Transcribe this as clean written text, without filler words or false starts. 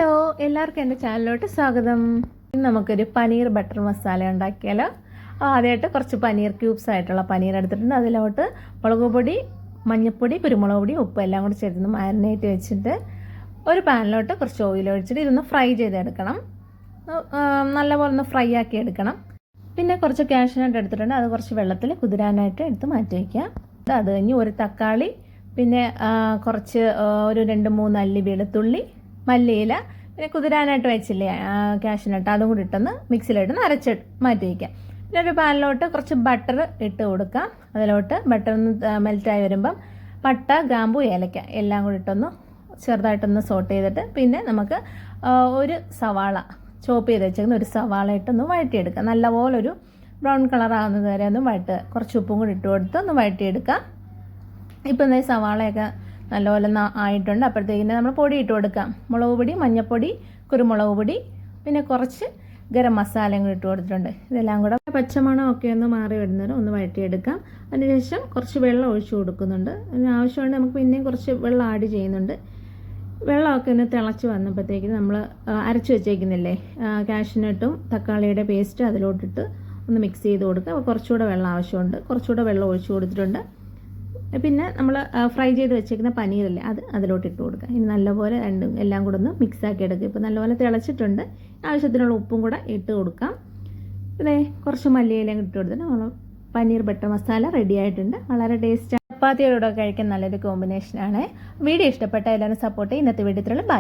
Hello, എല്ലാവർക്കും എൻ്റെ ചാനലിലോട്ട് സ്വാഗതം. ഇന്ന് നമുക്കൊരു പനീർ ബട്ടർ മസാല ഉണ്ടാക്കിയാലോ. ആദ്യമായിട്ട് കുറച്ച് പനീർ ക്യൂബ്സ് ആയിട്ടുള്ള പനീർ എടുത്തിട്ടുണ്ട്. അതിലോട്ട് മുളക് പൊടി, മഞ്ഞൾപ്പൊടി, കുരുമുളക് പൊടി, ഉപ്പ് എല്ലാം കൂടി ചേർത്ത് മാരിനേറ്റ് വെച്ചിട്ട് ഒരു പാനിലോട്ട് കുറച്ച് ഓയിൽ ഒഴിച്ചിട്ട് ഇതൊന്ന് ഫ്രൈ ചെയ്തെടുക്കണം. നല്ലപോലെ ഒന്ന് ഫ്രൈ ആക്കി എടുക്കണം. പിന്നെ കുറച്ച് കാഷ്യൂനട്ട് എടുത്തിട്ടുണ്ട്. അത് കുറച്ച് വെള്ളത്തിൽ കുതിരാനായിട്ട് എടുത്ത് മാറ്റി വയ്ക്കുക. അത് കഴിഞ്ഞ് ഒരു തക്കാളി, പിന്നെ കുറച്ച് ഒരു 2-3 അല്ലി വെളുത്തുള്ളി, മല്ലിയില, പിന്നെ കുതിരാനായിട്ട് വെച്ചില്ലേ കാഷ്യൂനട്ട്, അതും കൂടി ഇട്ടൊന്ന് മിക്സിയിലിട്ടൊന്ന് അരച്ച് മാറ്റി വയ്ക്കാം. പിന്നെ ഒരു പാനിലോട്ട് കുറച്ച് ബട്ടർ ഇട്ട് കൊടുക്കാം. അതിലോട്ട് ബട്ടർ ഒന്ന് മെൽറ്റായി വരുമ്പം പട്ട, ഗ്രാമ്പു, ഏലക്ക എല്ലാം കൂടി ഇട്ടൊന്ന് ചെറുതായിട്ടൊന്ന് സോട്ട് ചെയ്തിട്ട് പിന്നെ നമുക്ക് ഒരു സവാള ചോപ്പ് ചെയ്ത് വെച്ചേക്കുന്ന ഒരു സവാള ഇട്ടൊന്ന് വഴറ്റിയെടുക്കാം. നല്ലപോലെ ഒരു ബ്രൗൺ കളർ ആകുന്നത് വരെ ഒന്ന് കുറച്ച് ഉപ്പും കൂടി ഇട്ട് കൊടുത്ത് ഒന്ന് വഴറ്റിയെടുക്കാം. ഇപ്പം എന്താ സവാളയൊക്കെ നല്ലപോലെ ആയിട്ടുണ്ട്. അപ്പോഴത്തേക്കിന് നമ്മൾ പൊടി ഇട്ട് കൊടുക്കാം. മുളക് പൊടി, മഞ്ഞൾപ്പൊടി, കുരുമുളക് പൊടി, പിന്നെ കുറച്ച് ഗരം മസാലയും കൂടി ഇട്ട് കൊടുത്തിട്ടുണ്ട്. ഇതെല്ലാം കൂടെ പച്ചമണമൊക്കെ ഒന്ന് മാറി വരുന്നവരെ ഒന്ന് വഴറ്റിയെടുക്കാം. അതിനുശേഷം കുറച്ച് വെള്ളം ഒഴിച്ചു കൊടുക്കുന്നുണ്ട്. അതിന് ആവശ്യമുണ്ട് നമുക്ക് പിന്നെയും കുറച്ച് വെള്ളം ആഡ് ചെയ്യുന്നുണ്ട്. വെള്ളമൊക്കെ ഒന്ന് തിളച്ച് വന്നപ്പോഴത്തേക്കിന് നമ്മൾ അരച്ച് വെച്ചേക്കുന്നില്ലേ കാഷ്യൂനട്ടും തക്കാളിയുടെ പേസ്റ്റ് അതിലോട്ടിട്ട് ഒന്ന് മിക്സ് ചെയ്ത് കൊടുക്കുക. അപ്പോൾ കുറച്ചുകൂടെ വെള്ളം ആവശ്യമുണ്ട്. കുറച്ചുകൂടെ വെള്ളം ഒഴിച്ചു കൊടുത്തിട്ടുണ്ട്. പിന്നെ നമ്മൾ ഫ്രൈ ചെയ്ത് വെച്ചേക്കുന്ന പനീറില്ലേ അത് അതിലോട്ട് ഇട്ട് കൊടുക്കുക. ഇനി നല്ലപോലെ എല്ലാം കൂടെ ഒന്ന് മിക്സാക്കി എടുക്കുക. ഇപ്പോൾ നല്ലപോലെ തിളച്ചിട്ടുണ്ട്. ആവശ്യത്തിനുള്ള ഉപ്പും കൂടെ ഇട്ട് കൊടുക്കാം. പിന്നെ കുറച്ച് മല്ലിയിലയും ഇട്ട് കൊടുത്തിട്ട് നമ്മൾ പനീർ ബട്ടർ മസാല റെഡി ആയിട്ടുണ്ട്. വളരെ ടേസ്റ്റാണ്. ചപ്പാത്തിയോടെ കഴിക്കാൻ നല്ലൊരു കോമ്പിനേഷനാണ്. വീഡിയോ ഇഷ്ടപ്പെട്ട എല്ലാവരും സപ്പോർട്ട് ചെയ്യും. ഇന്നത്തെ വീഡിയോ ബൈ.